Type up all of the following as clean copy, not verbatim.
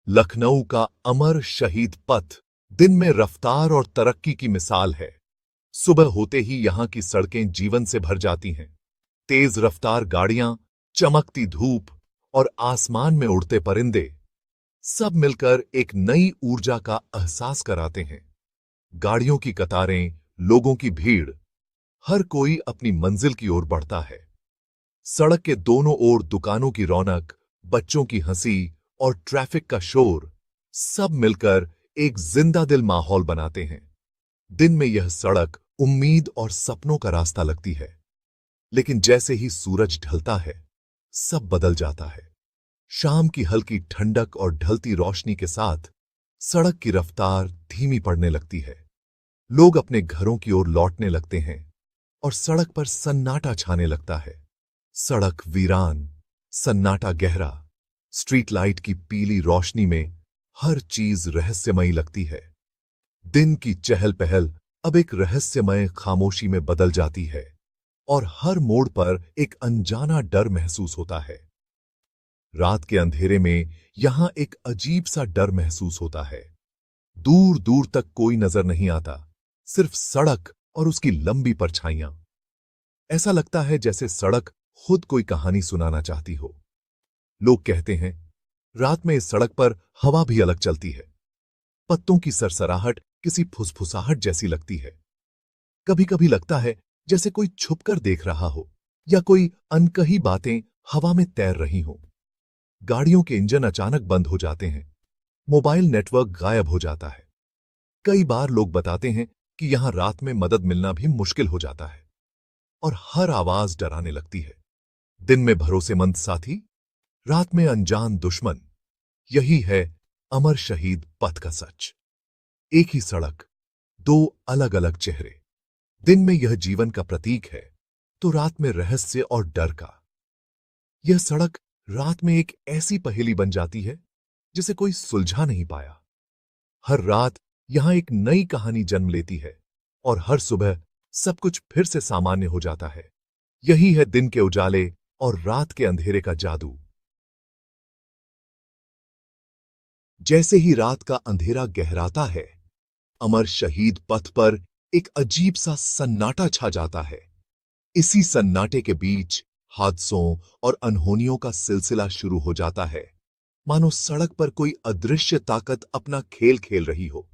लखनऊ का अमर शहीद पथ दिन में रफ्तार और तरक्की की मिसाल है। सुबह होते ही यहां की सड़कें जीवन से भर जाती हैं। तेज रफ्तार गाड़ियां, चमकती धूप और आसमान में उड़ते परिंदे सब मिलकर एक नई ऊर्जा का एहसास कराते हैं। गाड़ियों की कतारें, लोगों की भीड़, हर कोई अपनी मंजिल की ओर बढ़ता है। सड़क के दोनों ओर दुकानों की रौनक, बच्चों की हंसी और ट्रैफिक का शोर सब मिलकर एक जिंदा दिल माहौल बनाते हैं। दिन में यह सड़क उम्मीद और सपनों का रास्ता लगती है, लेकिन जैसे ही सूरज ढलता है, सब बदल जाता है। शाम की हल्की ठंडक और ढलती रोशनी के साथ सड़क की रफ्तार धीमी पड़ने लगती है। लोग अपने घरों की ओर लौटने लगते हैं और सड़क पर सन्नाटा छाने लगता है। सड़क वीरान, सन्नाटा गहरा, स्ट्रीट लाइट की पीली रोशनी में हर चीज रहस्यमयी लगती है। दिन की चहल पहल अब एक रहस्यमय खामोशी में बदल जाती है और हर मोड़ पर एक अनजाना डर महसूस होता है। रात के अंधेरे में यहां एक अजीब सा डर महसूस होता है। दूर दूर तक कोई नजर नहीं आता, सिर्फ सड़क और उसकी लंबी परछाइयां। ऐसा लगता है जैसे सड़क खुद कोई कहानी सुनाना चाहती हो। लोग कहते हैं, रात में इस सड़क पर हवा भी अलग चलती है। पत्तों की सरसराहट किसी फुसफुसाहट जैसी लगती है। कभी कभी लगता है जैसे कोई छुपकर देख रहा हो या कोई अनकही बातें हवा में तैर रही हों। गाड़ियों के इंजन अचानक बंद हो जाते हैं। मोबाइल नेटवर्क गायब हो जाता है। कई बार लोग बताते हैं कि यहां रात में मदद मिलना भी मुश्किल हो जाता है और हर आवाज डराने लगती है। दिन में भरोसेमंद साथी, रात में अनजान दुश्मन। यही है अमर शहीद पथ का सच। एक ही सड़क, दो अलग अलग चेहरे। दिन में यह जीवन का प्रतीक है, तो रात में रहस्य और डर का। यह सड़क रात में एक ऐसी पहेली बन जाती है जिसे कोई सुलझा नहीं पाया। हर रात यहां एक नई कहानी जन्म लेती है और हर सुबह सब कुछ फिर से सामान्य हो जाता है। यही है दिन के उजाले और रात के अंधेरे का जादू। जैसे ही रात का अंधेरा गहराता है, अमर शहीद पथ पर एक अजीब सा सन्नाटा छा जाता है। इसी सन्नाटे के बीच हादसों और अनहोनियों का सिलसिला शुरू हो जाता है, मानो सड़क पर कोई अदृश्य ताकत अपना खेल खेल रही हो।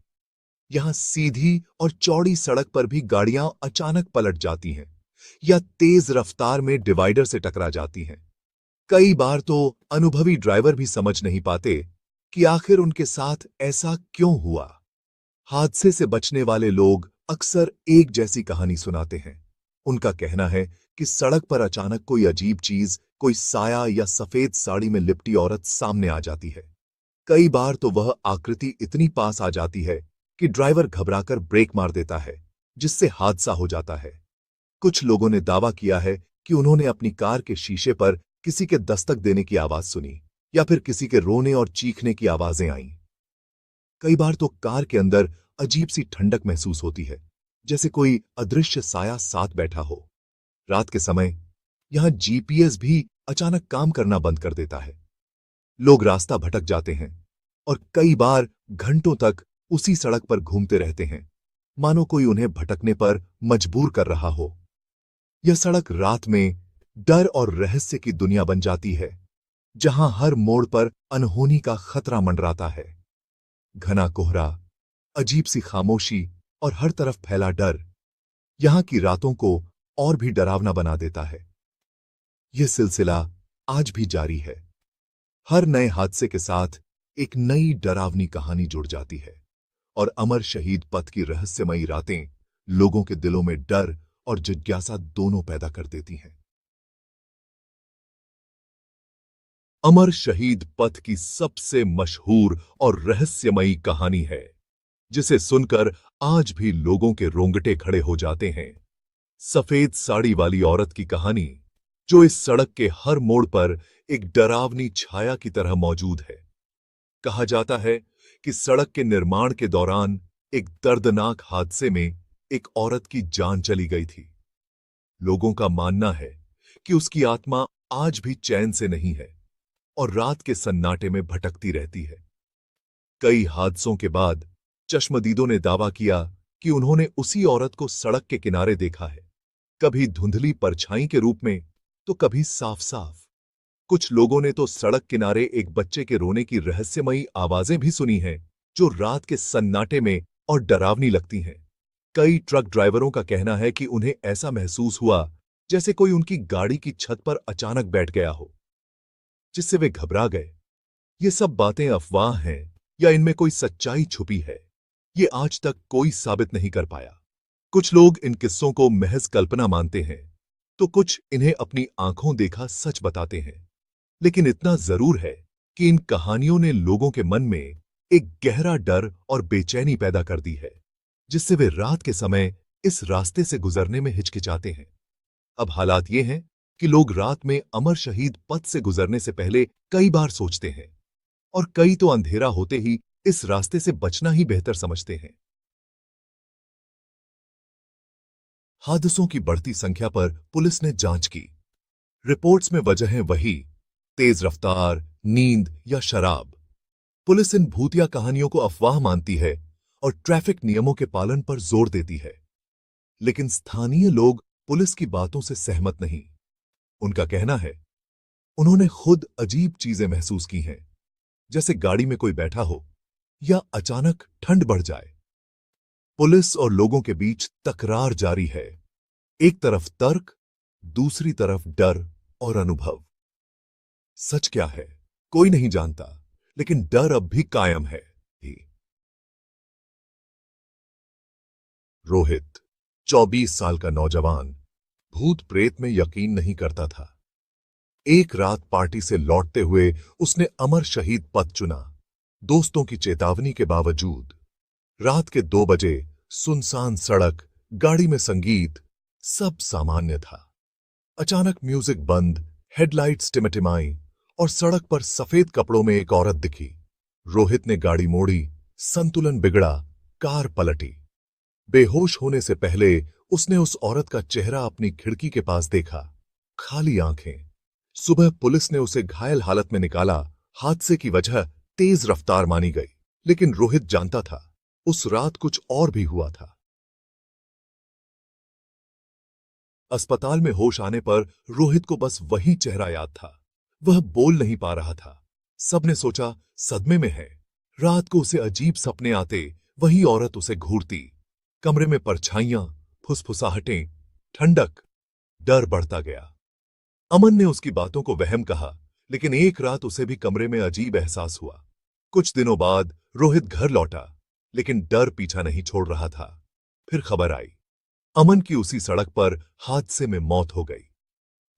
यहां सीधी और चौड़ी सड़क पर भी गाड़ियां अचानक पलट जाती हैं या तेज रफ्तार में डिवाइडर से टकरा जाती हैं। कई बार तो अनुभवी ड्राइवर भी समझ नहीं पाते कि आखिर उनके साथ ऐसा क्यों हुआ। हादसे से बचने वाले लोग अक्सर एक जैसी कहानी सुनाते हैं। उनका कहना है कि सड़क पर अचानक कोई अजीब चीज, कोई साया या सफेद साड़ी में लिपटी औरत सामने आ जाती है। कई बार तो वह आकृति इतनी पास आ जाती है कि ड्राइवर घबराकर ब्रेक मार देता है, जिससे हादसा हो जाता है। कुछ लोगों ने दावा किया है कि उन्होंने अपनी कार के शीशे पर किसी के दस्तक देने की आवाज सुनी या फिर किसी के रोने और चीखने की आवाजें आईं। कई बार तो कार के अंदर अजीब सी ठंडक महसूस होती है, जैसे कोई अदृश्य साया साथ बैठा हो। रात के समय यहां जीपीएस भी अचानक काम करना बंद कर देता है। लोग रास्ता भटक जाते हैं और कई बार घंटों तक उसी सड़क पर घूमते रहते हैं, मानो कोई उन्हें भटकने पर मजबूर कर रहा हो। यह सड़क रात में डर और रहस्य की दुनिया बन जाती है, जहां हर मोड़ पर अनहोनी का खतरा मंडराता है। घना कोहरा, अजीब सी खामोशी और हर तरफ फैला डर यहां की रातों को और भी डरावना बना देता है। यह सिलसिला आज भी जारी है। हर नए हादसे के साथ एक नई डरावनी कहानी जुड़ जाती है और अमर शहीद पथ की रहस्यमयी रातें लोगों के दिलों में डर और जिज्ञासा दोनों पैदा कर देती हैं। अमर शहीद पथ की सबसे मशहूर और रहस्यमयी कहानी है, जिसे सुनकर आज भी लोगों के रोंगटे खड़े हो जाते हैं। सफेद साड़ी वाली औरत की कहानी, जो इस सड़क के हर मोड़ पर एक डरावनी छाया की तरह मौजूद है। कहा जाता है कि सड़क के निर्माण के दौरान एक दर्दनाक हादसे में एक औरत की जान चली गई थी। लोगों का मानना है कि उसकी आत्मा आज भी चैन से नहीं है और रात के सन्नाटे में भटकती रहती है। कई हादसों के बाद चश्मदीदों ने दावा किया कि उन्होंने उसी औरत को सड़क के किनारे देखा है, कभी धुंधली परछाई के रूप में तो कभी साफ साफ। कुछ लोगों ने तो सड़क किनारे एक बच्चे के रोने की रहस्यमयी आवाजें भी सुनी हैं, जो रात के सन्नाटे में और डरावनी लगती हैं। कई ट्रक ड्राइवरों का कहना है कि उन्हें ऐसा महसूस हुआ जैसे कोई उनकी गाड़ी की छत पर अचानक बैठ गया हो, जिससे वे घबरा गए। ये सब बातें अफवाह हैं या इनमें कोई सच्चाई छुपी है, ये आज तक कोई साबित नहीं कर पाया। कुछ लोग इन किस्सों को महज कल्पना मानते हैं, तो कुछ इन्हें अपनी आंखों देखा सच बताते हैं। लेकिन इतना जरूर है कि इन कहानियों ने लोगों के मन में एक गहरा डर और बेचैनी पैदा कर दी है, जिससे वे रात के समय इस रास्ते से गुजरने में हिचकिचाते हैं। अब हालात ये हैं कि लोग रात में अमर शहीद पथ से गुजरने से पहले कई बार सोचते हैं, और कई तो अंधेरा होते ही इस रास्ते से बचना ही बेहतर समझते हैं। हादसों की बढ़ती संख्या पर पुलिस ने जांच की। रिपोर्ट्स में वजहें वही, तेज रफ्तार, नींद या शराब। पुलिस इन भूतिया कहानियों को अफवाह मानती है और ट्रैफिक नियमों के पालन पर जोर देती है। लेकिन स्थानीय लोग पुलिस की बातों से सहमत नहीं। उनका कहना है, उन्होंने खुद अजीब चीजें महसूस की हैं, जैसे गाड़ी में कोई बैठा हो या अचानक ठंड बढ़ जाए। पुलिस और लोगों के बीच तकरार जारी है। एक तरफ तर्क, दूसरी तरफ डर और अनुभव। सच क्या है कोई नहीं जानता, लेकिन डर अब भी कायम है। रोहित, 24 साल का नौजवान, भूत प्रेत में यकीन नहीं करता था। एक रात पार्टी से लौटते हुए उसने अमर शहीद पथ चुना, दोस्तों की चेतावनी के बावजूद। रात के 2 बजे, सुनसान सड़क, गाड़ी में संगीत, सब सामान्य था। अचानक म्यूजिक बंद, हेडलाइट्स टिमटिमाई और सड़क पर सफेद कपड़ों में एक औरत दिखी। रोहित ने गाड़ी मोड़ी, संतुलन बिगड़ा, कार पलटी। बेहोश होने से पहले उसने उस औरत का चेहरा अपनी खिड़की के पास देखा, खाली आंखें। सुबह पुलिस ने उसे घायल हालत में निकाला। हादसे की वजह तेज रफ्तार मानी गई, लेकिन रोहित जानता था उस रात कुछ और भी हुआ था। अस्पताल में होश आने पर रोहित को बस वही चेहरा याद था। वह बोल नहीं पा रहा था। सबने सोचा सदमे में है। रात को उसे अजीब सपने आते, वही औरत उसे घूरती। कमरे में परछाइयां, फुसफुसाहटें, ठंडक। डर बढ़ता गया। अमन ने उसकी बातों को वहम कहा, लेकिन एक रात उसे भी कमरे में अजीब एहसास हुआ। कुछ दिनों बाद रोहित घर लौटा, लेकिन डर पीछा नहीं छोड़ रहा था। फिर खबर आई, अमन की उसी सड़क पर हादसे में मौत हो गई।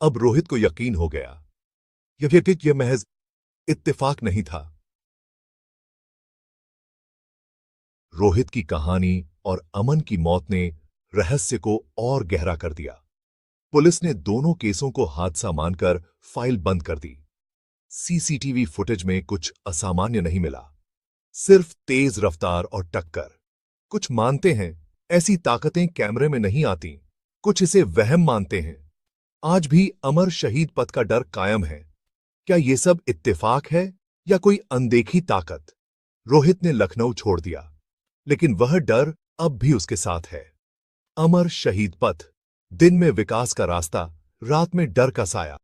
अब रोहित को यकीन हो गया, यह महज इत्तेफाक नहीं था। रोहित की कहानी और अमन की मौत ने रहस्य को और गहरा कर दिया। पुलिस ने दोनों केसों को हादसा मानकर फाइल बंद कर दी। सीसीटीवी फुटेज में कुछ असामान्य नहीं मिला, सिर्फ तेज रफ्तार और टक्कर। कुछ मानते हैं ऐसी ताकतें कैमरे में नहीं आती, कुछ इसे वहम मानते हैं। आज भी अमर शहीद पथ का डर कायम है। क्या ये सब इत्तेफाक है या कोई अनदेखी ताकत? रोहित ने लखनऊ छोड़ दिया, लेकिन वह डर अब भी उसके साथ है। अमर शहीद पथ, दिन में विकास का रास्ता, रात में डर का साया।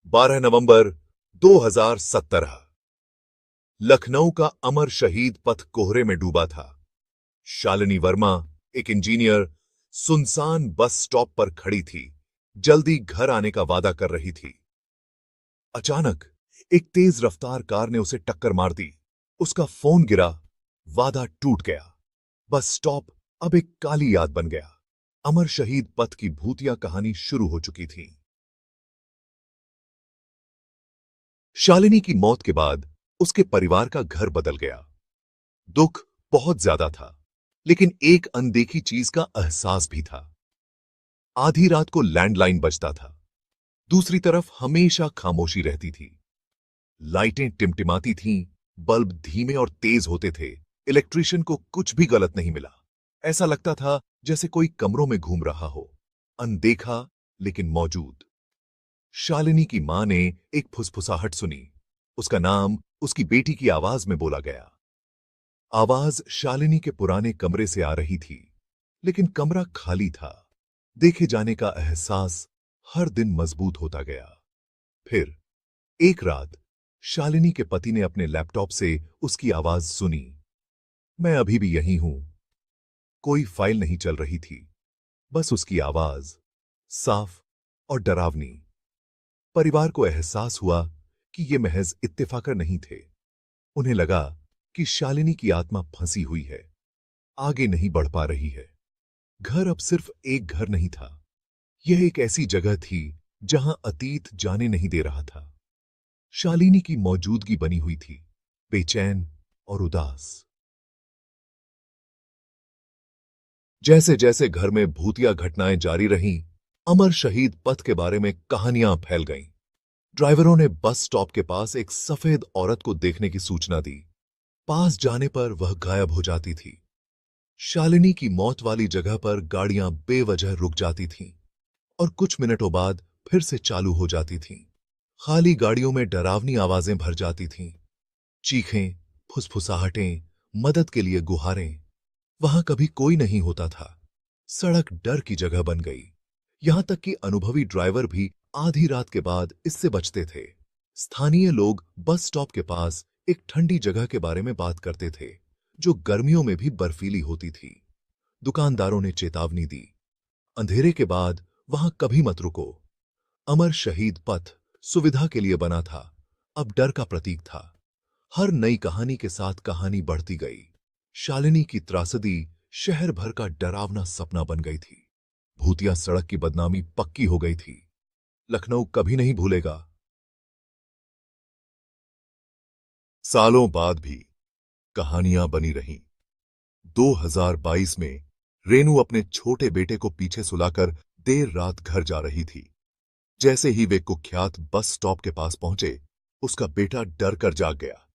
12 नवंबर 2017। लखनऊ का अमर शहीद पथ कोहरे में डूबा था। शालिनी वर्मा, एक इंजीनियर, सुनसान बस स्टॉप पर खड़ी थी, जल्दी घर आने का वादा कर रही थी। अचानक एक तेज रफ्तार कार ने उसे टक्कर मार दी। उसका फोन गिरा, वादा टूट गया। बस स्टॉप अब एक काली याद बन गया। अमर शहीद पथ की भूतिया कहानी शुरू हो चुकी थी। शालिनी की मौत के बाद उसके परिवार का घर बदल गया। दुख बहुत ज्यादा था, लेकिन एक अनदेखी चीज का एहसास भी था। आधी रात को लैंडलाइन बजता था, दूसरी तरफ हमेशा खामोशी रहती थी। लाइटें टिमटिमाती थीं, बल्ब धीमे और तेज होते थे। इलेक्ट्रिशियन को कुछ भी गलत नहीं मिला। ऐसा लगता था जैसे कोई कमरों में घूम रहा हो, अनदेखा लेकिन मौजूद। शालिनी की मां ने एक फुसफुसाहट सुनी। उसका नाम उसकी बेटी की आवाज में बोला गया। आवाज शालिनी के पुराने कमरे से आ रही थी, लेकिन कमरा खाली था। देखे जाने का एहसास हर दिन मजबूत होता गया। फिर एक रात शालिनी के पति ने अपने लैपटॉप से उसकी आवाज सुनी। मैं अभी भी यहीं हूं। कोई फाइल नहीं चल रही थी, बस उसकी आवाज, साफ और डरावनी। परिवार को एहसास हुआ कि ये महज इत्तेफाक नहीं थे। उन्हें लगा कि शालिनी की आत्मा फंसी हुई है, आगे नहीं बढ़ पा रही है। घर अब सिर्फ एक घर नहीं था, यह एक ऐसी जगह थी जहां अतीत जाने नहीं दे रहा था। शालिनी की मौजूदगी बनी हुई थी, बेचैन और उदास। जैसे जैसे घर में भूतिया घटनाएं जारी रहीं, अमर शहीद पथ के बारे में कहानियां फैल गईं। ड्राइवरों ने बस स्टॉप के पास एक सफेद औरत को देखने की सूचना दी। पास जाने पर वह गायब हो जाती थी। शालिनी की मौत वाली जगह पर गाड़ियां बेवजह रुक जाती थीं और कुछ मिनटों बाद फिर से चालू हो जाती थीं। खाली गाड़ियों में डरावनी आवाजें भर जाती थीं। चीखें, फुसफुसाहटें, मदद के लिए गुहारें। वहां कभी कोई नहीं होता था। सड़क डर की जगह बन गई। यहां तक कि अनुभवी ड्राइवर भी आधी रात के बाद इससे बचते थे। स्थानीय लोग बस स्टॉप के पास एक ठंडी जगह के बारे में बात करते थे, जो गर्मियों में भी बर्फीली होती थी। दुकानदारों ने चेतावनी दी, अंधेरे के बाद वहां कभी मत रुको। अमर शहीद पथ सुविधा के लिए बना था, अब डर का प्रतीक था। हर नई कहानी के साथ कहानी बढ़ती गई। शालिनी की त्रासदी शहर भर का डरावना सपना बन गई थी। भूतिया सड़क की बदनामी पक्की हो गई थी। लखनऊ कभी नहीं भूलेगा। सालों बाद भी कहानियां बनी रहीं। 2022 में रेनू अपने छोटे बेटे को पीछे सुलाकर देर रात घर जा रही थी। जैसे ही वे कुख्यात बस स्टॉप के पास पहुंचे, उसका बेटा डर कर जाग गया।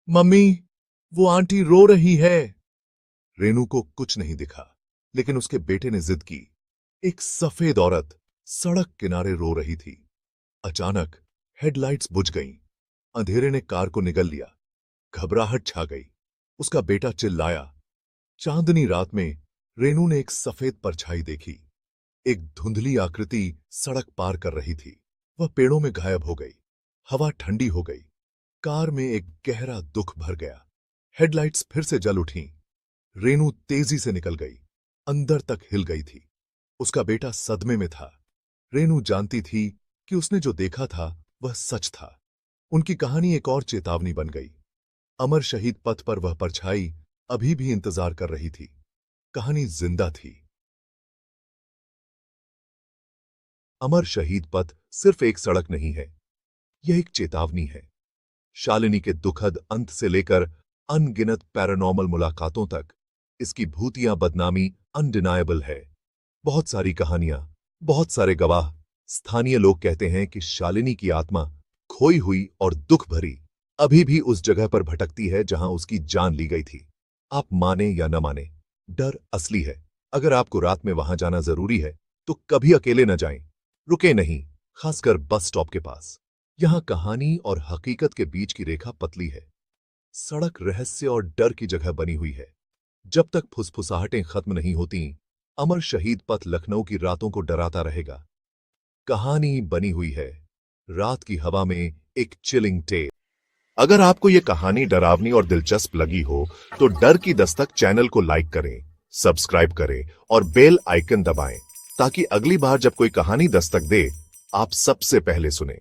मम्मी, वो आंटी रो रही है। रेनू को कुछ नहीं दिखा, लेकिन उसके बेटे ने जिद की। एक सफेद औरत सड़क किनारे रो रही थी। अचानक हेडलाइट्स बुझ गईं। अंधेरे ने कार को निगल लिया। घबराहट छा गई। उसका बेटा चिल्लाया। चांदनी रात में रेनू ने एक सफेद परछाई देखी। एक धुंधली आकृति सड़क पार कर रही थी। वह पेड़ों में गायब हो गई। हवा ठंडी हो गई। कार में एक गहरा दुख भर गया। हेडलाइट्स फिर से जल उठीं। रेनू तेजी से निकल गई। अंदर तक हिल गई थी। उसका बेटा सदमे में था। रेनू जानती थी कि उसने जो देखा था वह सच था। उनकी कहानी एक और चेतावनी बन गई। अमर शहीद पथ पर वह परछाई अभी भी इंतजार कर रही थी। कहानी जिंदा थी। अमर शहीद पथ सिर्फ एक सड़क नहीं है, यह एक चेतावनी है। शालिनी के दुखद अंत से लेकर अनगिनत पैरानॉर्मल मुलाकातों तक इसकी भूतिया बदनामी अनडिनायबल है। बहुत सारी कहानियां, बहुत सारे गवाह। स्थानीय लोग कहते हैं कि शालिनी की आत्मा खोई हुई और दुख भरी अभी भी उस जगह पर भटकती है जहां उसकी जान ली गई थी। आप माने या न माने, डर असली है। अगर आपको रात में वहां जाना जरूरी है तो कभी अकेले न जाएं। रुके नहीं, खासकर बस स्टॉप के पास। यहां कहानी और हकीकत के बीच की रेखा पतली है। सड़क रहस्य और डर की जगह बनी हुई है। जब तक फुसफुसाहटें खत्म नहीं होती, अमर शहीद पथ लखनऊ की रातों को डराता रहेगा। कहानी बनी हुई है, रात की हवा में एक चिलिंग टेल। अगर आपको यह कहानी डरावनी और दिलचस्प लगी हो तो डर की दस्तक चैनल को लाइक करें, सब्सक्राइब करें और बेल आइकन दबाएं ताकि अगली बार जब कोई कहानी दस्तक दे, आप सबसे पहले सुने।